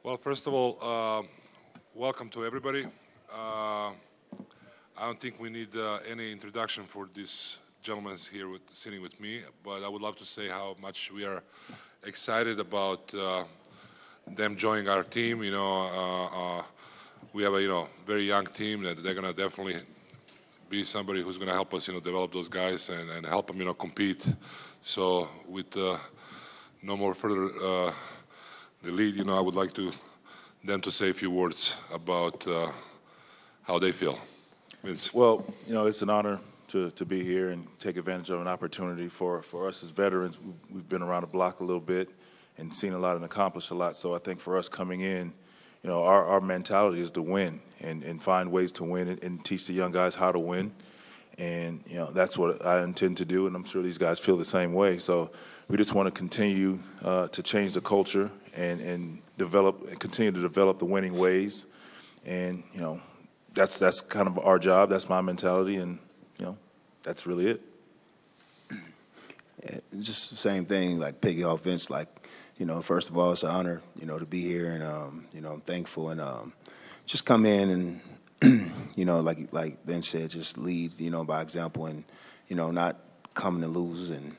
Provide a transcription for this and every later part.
Well, first of all, welcome to everybody. I don't think we need any introduction for this gentleman here sitting with me, but I would love to say how much we are excited about them joining our team. We have a very young team that they're gonna definitely be somebody who's gonna help us develop those guys and help them compete. So with no more further the lead, I would like them to say a few words about how they feel. Vince. Well, it's an honor to be here and take advantage of an opportunity for us as veterans. We've been around the block a little bit and seen a lot and accomplished a lot. So I think for us coming in, our mentality is to win and find ways to win and teach the young guys how to win. And, that's what I intend to do, and I'm sure these guys feel the same way. So we just want to continue to change the culture and continue to develop the winning ways. And, that's kind of our job. That's my mentality, and, that's really it. Yeah, just the same thing, like piggy off Vince, first of all, it's an honor, to be here, and, I'm thankful, and just come in and, like Vince said, just lead, by example, and, not coming to lose and,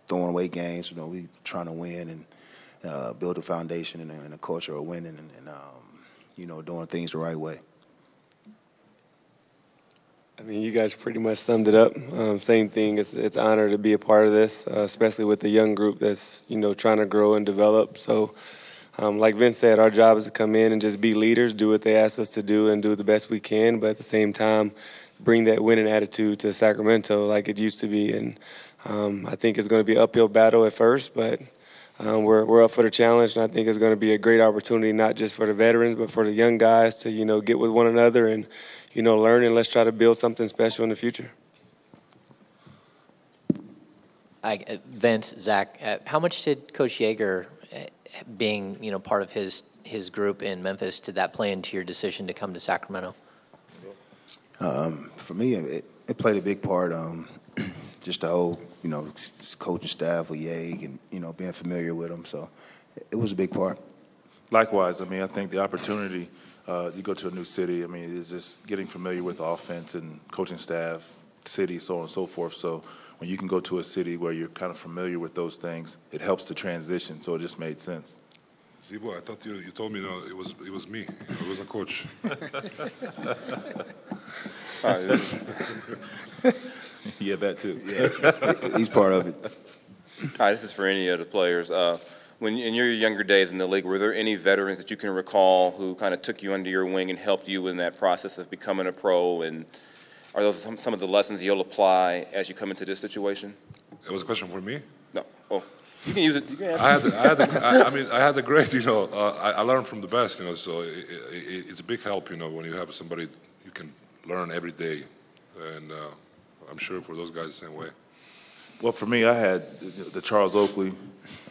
throwing away games. We trying to win and build a foundation and a culture of winning and doing things the right way. I mean, you guys pretty much summed it up. Same thing. It's an honor to be a part of this, especially with the young group that's, trying to grow and develop. So, like Vince said, our job is to come in and just be leaders, do what they ask us to do, and do the best we can. But at the same time, bring that winning attitude to Sacramento like it used to be. And I think it's going to be an uphill battle at first, but we're up for the challenge. And I think it's going to be a great opportunity, not just for the veterans, but for the young guys to, get with one another and, learn, and let's try to build something special in the future. Vince, Zach, how much did Coach Yeager, being part of his group in Memphis, did that play into your decision to come to Sacramento? For me, it played a big part. Just the whole, coaching staff with Yeag and being familiar with him. So it was a big part. Likewise, I think the opportunity. You go to a new city, it's just getting familiar with the offense and coaching staff, city, so on and so forth. So when you can go to a city where you're kind of familiar with those things, it helps the transition, so it just made sense. Zibo, I thought you told me it was me. It was a coach. Yeah, that too. Yeah. He's part of it. Hi, this is for any of the players. When in your younger days in the league, were there any veterans that you can recall who kind of took you under your wing and helped you in that process of becoming a pro? And are those some of the lessons you'll apply as you come into this situation? It was a question for me? No. Oh, you can use it. You can answer. I had the great, I learned from the best, so it's a big help, when you have somebody you can learn every day. And I'm sure for those guys the same way. Well, for me, I had the Charles Oakley,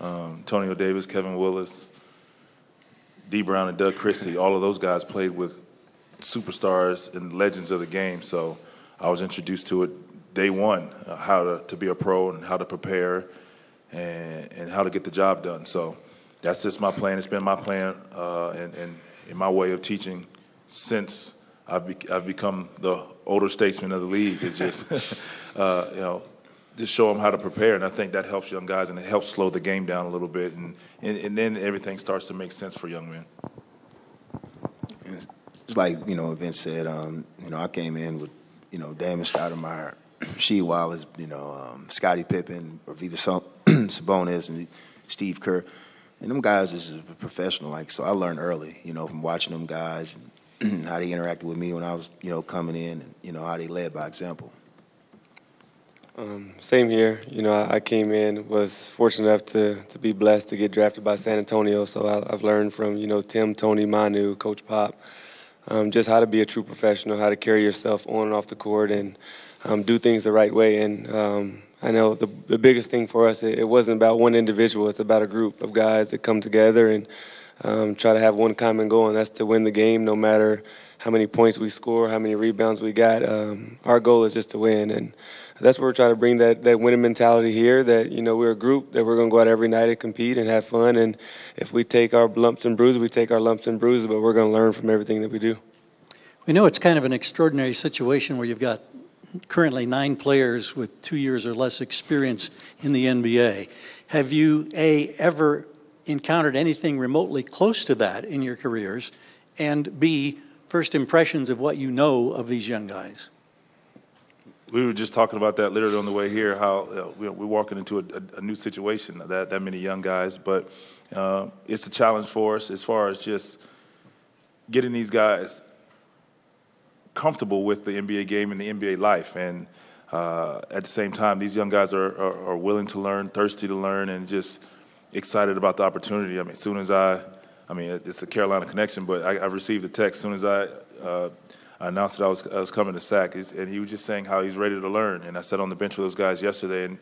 Antonio Davis, Kevin Willis, D. Brown, and Doug Christie. All of those guys played with superstars and legends of the game. So I was introduced to it day one, how to be a pro and how to prepare and how to get the job done. So that's just my plan. It's been my plan and my way of teaching since I've become the older statesman of the league. It's just, just show them how to prepare, and I think that helps young guys, and it helps slow the game down a little bit, and then everything starts to make sense for young men. It's like, Vince said, I came in with, Damon Stoudemire, Rasheed Wallace, Scottie Pippen, Arvydas Sabonis, and Steve Kerr. And them guys is a professional, so I learned early, from watching them guys and how they interacted with me when I was, coming in, and, how they led by example. Same here. I came in, was fortunate enough to be blessed to get drafted by San Antonio. So I've learned from, Tim, Tony, Manu, Coach Pop, just how to be a true professional, how to carry yourself on and off the court and do things the right way. And I know the biggest thing for us, it wasn't about one individual. It's about a group of guys that come together and try to have one common goal, and that's to win the game no matter how many points we score, how many rebounds we got. Our goal is just to win, and that's where we're trying to bring that winning mentality here, that, we're a group, that we're going to go out every night and compete and have fun, and if we take our lumps and bruises, we take our lumps and bruises, but we're going to learn from everything that we do. We know it's kind of an extraordinary situation where you've got currently 9 players with 2 years or less experience in the NBA. Have you, A, ever encountered anything remotely close to that in your careers, and B, first impressions of what you know of these young guys? We were just talking about that literally on the way here, how we're walking into a new situation, that many young guys, but it's a challenge for us as far as just getting these guys comfortable with the NBA game and the NBA life. And at the same time, these young guys are willing to learn, thirsty to learn, and just excited about the opportunity. I mean, as soon as it's a Carolina connection, but I received a text as soon as I announced that I was coming to SAC, and he was just saying how he's ready to learn. And I sat on the bench with those guys yesterday, and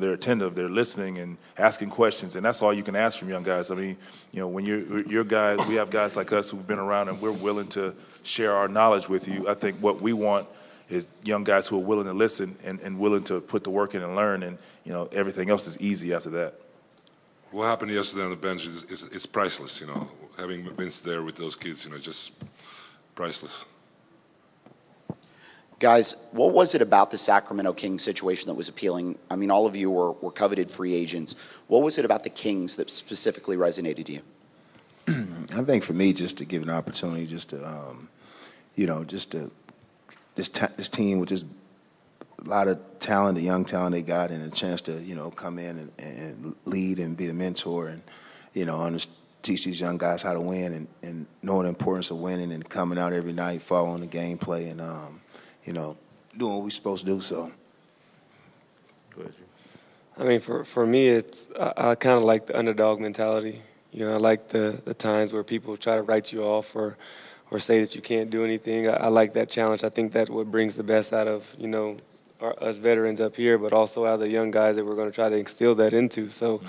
they're attentive, they're listening and asking questions, and that's all you can ask from young guys. I mean, when you're guys, we have guys like us who've been around, and we're willing to share our knowledge with you. I think what we want is young guys who are willing to listen and willing to put the work in and learn, and everything else is easy after that. What happened yesterday on the bench is priceless. Having Vince there with those kids, just priceless. Guys, what was it about the Sacramento Kings situation that was appealing? I mean, all of you were coveted free agents. What was it about the Kings that specifically resonated to you? I think for me, just to give an opportunity, this team with just a lot of talent, the young talent they got, and a chance to, come in and lead and be a mentor and, teach these young guys how to win and knowing the importance of winning and coming out every night, following the gameplay and, doing what we're supposed to do. So, I mean, for me, I kind of like the underdog mentality. I like the times where people try to write you off or say that you can't do anything. I like that challenge. I think that's what brings the best out of, us veterans up here, but also out of the young guys that we're going to try to instill that into. So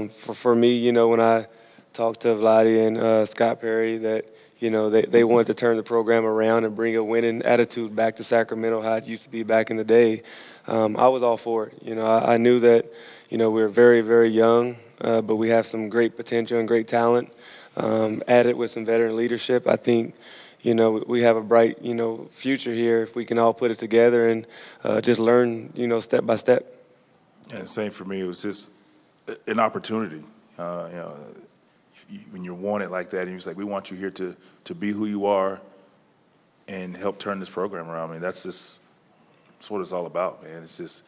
for me, when I talked to Vlade and Scott Perry that, they wanted to turn the program around and bring a winning attitude back to Sacramento, how it used to be back in the day. I was all for it. I knew that, we're very, very young, but we have some great potential and great talent. Added with some veteran leadership, I think, we have a bright, future here if we can all put it together and just learn, step by step. And same for me. It was just an opportunity. When you're wanted like that, and you're like, we want you here to be who you are and help turn this program around. I mean, that's what it's all about, man. It's just,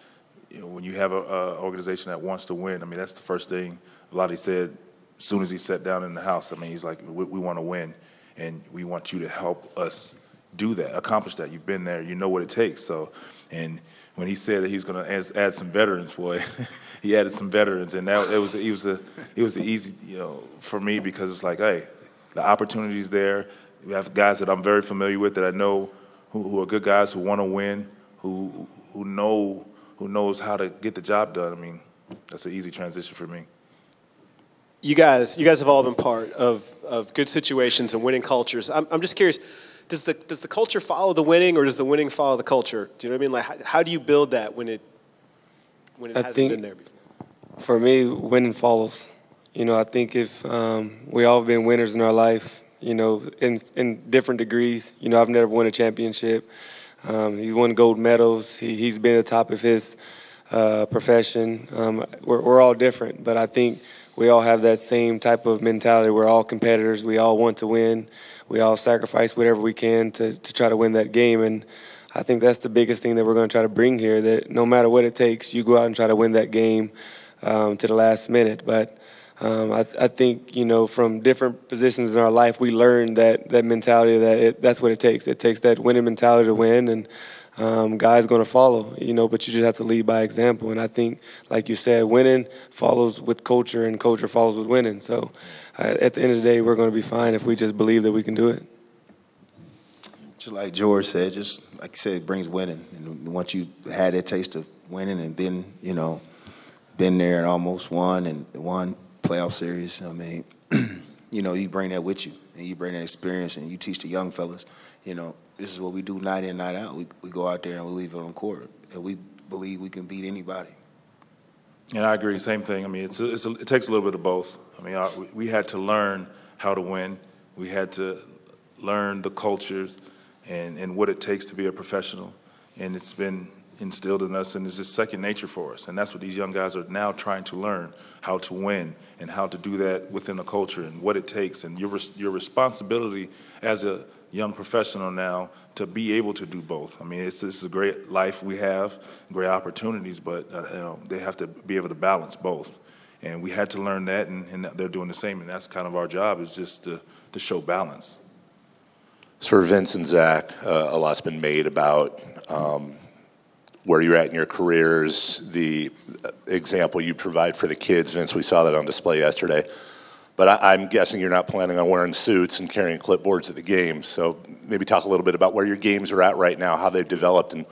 when you have an organization that wants to win, I mean, that's the first thing Vlade said as soon as he sat down in the house. I mean, he's like, we want to win, and we want you to help us do that, accomplish that. You've been there. You know what it takes. So, and when he said that he was going to add some veterans, boy, he added some veterans, and that it was easy, for me, because it's like, hey, the opportunity's there. We have guys that I'm very familiar with that I know who are good guys who want to win, who knows how to get the job done. I mean, that's an easy transition for me. You guys have all been part of good situations and winning cultures. I'm just curious. Does the culture follow the winning, or does the winning follow the culture? Do you know what I mean? Like, how do you build that when it hasn't been there before? For me, winning follows. I think if we all have been winners in our life, in different degrees. I've never won a championship. He's won gold medals. He's been at the top of his profession. We're all different, but I think we all have that same type of mentality. We're all competitors. We all want to win. We all sacrifice whatever we can to try to win that game. And I think that's the biggest thing that we're going to try to bring here, that no matter what it takes, you go out and try to win that game to the last minute. But I think, from different positions in our life, we learn that mentality, that's what it takes. It takes that winning mentality to win, and guys going to follow, but you just have to lead by example. And I think, like you said, winning follows with culture, and culture follows with winning. So at the end of the day, we're going to be fine if we just believe that we can do it. Just like George said, just like you said, it brings winning. And once you had that taste of winning and been there and almost won playoff series, I mean, you know, you bring that with you, and you bring that experience, and you teach the young fellas, you know, this is what we do night in, night out. We go out there and we leave it on court, and we believe we can beat anybody. And I agree, same thing. I mean, it takes a little bit of both. I mean, we had to learn how to win. We had to learn the cultures and what it takes to be a professional, and it's been instilled in us, and it's just second nature for us. And that's what these young guys are now trying to learn, how to win and how to do that within the culture and what it takes. And your responsibility as a young professional now to be able to do both. I mean, this is a great life we have, great opportunities, but you know, they have to be able to balance both. And we had to learn that, and they're doing the same. And that's kind of our job, is just to show balance. So for Vince and Zach, a lot's been made about where you're at in your careers, the example you provide for the kids. Vince, we saw that on display yesterday. But I'm guessing you're not planning on wearing suits and carrying clipboards at the games. So maybe talk a little bit about where your games are at right now, how they've developed, and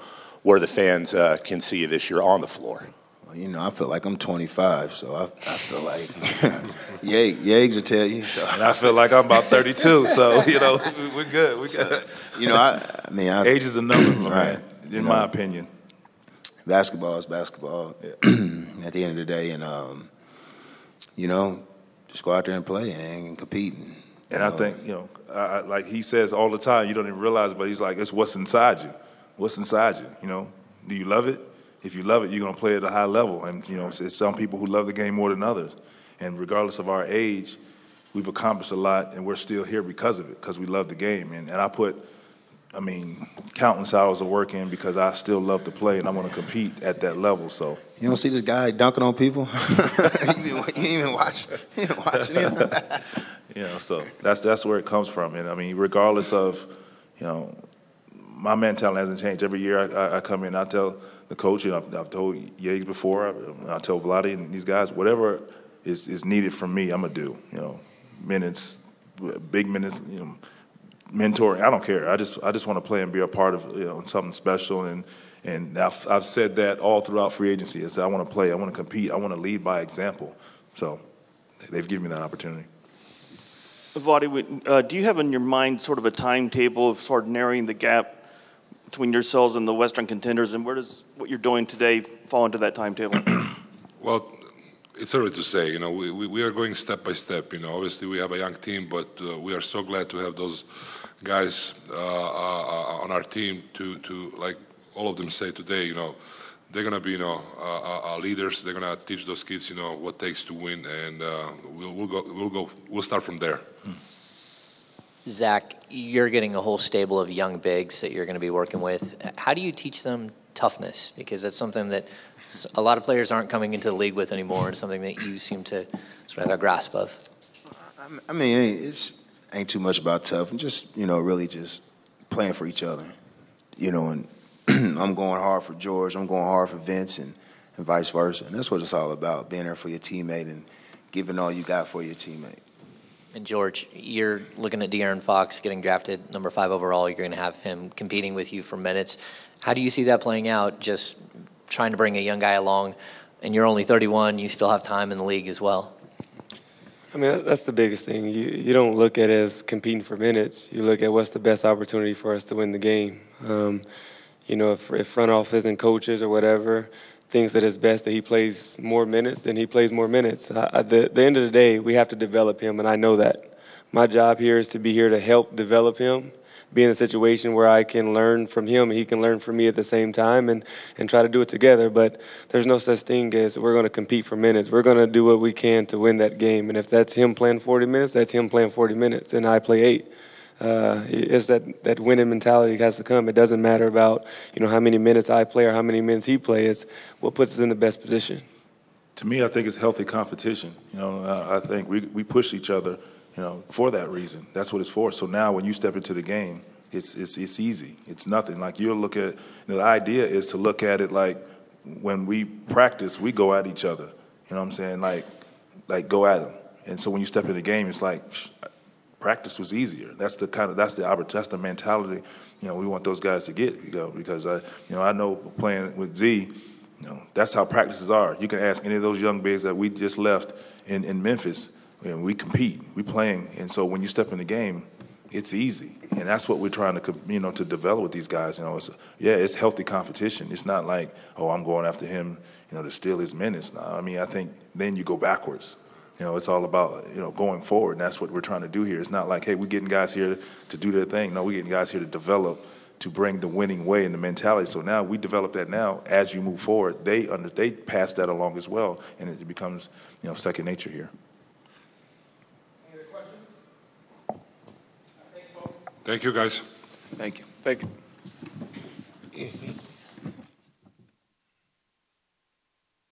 where the fans can see you this year on the floor. Well, you know, I feel like I'm 25, so I feel like Yags will tell you. So. And I feel like I'm about 32, so, you know, we're good. We're good. You know, I mean, age is a number, right, man, in my opinion. Basketball is basketball at the end of the day, and, you know, just go out there and play and compete. And I think, you know, like he says all the time, you don't even realize it, but he's like, it's what's inside you. What's inside you, you know? Do you love it? If you love it, you're going to play at a high level. And, you know, it's some people who love the game more than others. And regardless of our age, we've accomplished a lot, and we're still here because of it, because we love the game. And I put, I mean, countless hours of work in because I still love to play, and I want to compete at that level. So you don't see this guy dunking on people? you ain't even watching him. You know, so that's where it comes from. And, I mean, regardless of, you know, my mentality hasn't changed. Every year I come in, I tell the coach, and I've told Yates before, I tell Vlade and these guys, whatever is needed from me, I'm going to do. You know, minutes, big minutes, you know, mentoring, I don't care. I just want to play and be a part of, you know, something special. And I've said that all throughout free agency. I said I want to play, I want to compete, I want to lead by example. So they've given me that opportunity. Vlade, do you have in your mind sort of a timetable of sort of narrowing the gap between yourselves and the Western contenders, and where does what you're doing today fall into that timetable? Well, it's early to say. You know, we are going step by step. You know, obviously we have a young team, but we are so glad to have those guys on our team to like all of them say today. You know, they're gonna be, you know, leaders. They're gonna teach those kids, you know, what it takes to win, and we'll start from there. Zach, you're getting a whole stable of young bigs that you're going to be working with. How do you teach them toughness? Because that's something that a lot of players aren't coming into the league with anymore, and something that you seem to sort of have a grasp of. I mean, it's ain't too much about tough, and just, you know, really just playing for each other. You know, and I'm going hard for George, I'm going hard for Vince, and vice versa. And that's what it's all about, being there for your teammate and giving all you got for your teammate. And George, you're looking at De'Aaron Fox getting drafted number 5 overall. You're going to have him competing with you for minutes. How do you see that playing out, just trying to bring a young guy along? And you're only 31. You still have time in the league as well. I mean, that's the biggest thing. You don't look at it as competing for minutes. You look at what's the best opportunity for us to win the game. You know, if front office and coaches or whatever thinks that it's best that he plays more minutes, then he plays more minutes. At the end of the day, we have to develop him, and I know that. My job here is to be here to help develop him, be in a situation where I can learn from him and he can learn from me at the same time, and try to do it together. But there's no such thing as we're going to compete for minutes. We're going to do what we can to win that game. And if that's him playing 40 minutes, that's him playing 40 minutes, and I play 8. It's that winning mentality has to come. It doesn't matter about, you know, how many minutes I play or how many minutes he plays. It's what puts us in the best position. To me, I think it's healthy competition. You know, I think we push each other, you know, for that reason. That's what it's for. So now when you step into the game, it's easy. It's nothing. Like, you'll look at, you know, the idea is to look at it like when we practice, we go at each other. You know what I'm saying? Like go at them. And so when you step in the game, it's like, practice was easier. That's the mentality, you know, we want those guys to get, you know, because you know, I know playing with Z, you know, that's how practices are. You can ask any of those young bigs that we just left in Memphis. And we compete, we playing, and so when you step in the game, it's easy, and that's what we're trying to, to develop with these guys. It's healthy competition. It's not like, oh, I'm going after him, to steal his minutes. No, I think then you go backwards. It's all about, going forward, and that's what we're trying to do here. It's not like, hey, we're getting guys here to do their thing. No, we're getting guys here to develop, to bring the winning way and the mentality. So now we develop that now. As you move forward, they pass that along as well, and it becomes, second nature here. Any other questions? Thanks, folks. Thank you, guys. Thank you. Thank you.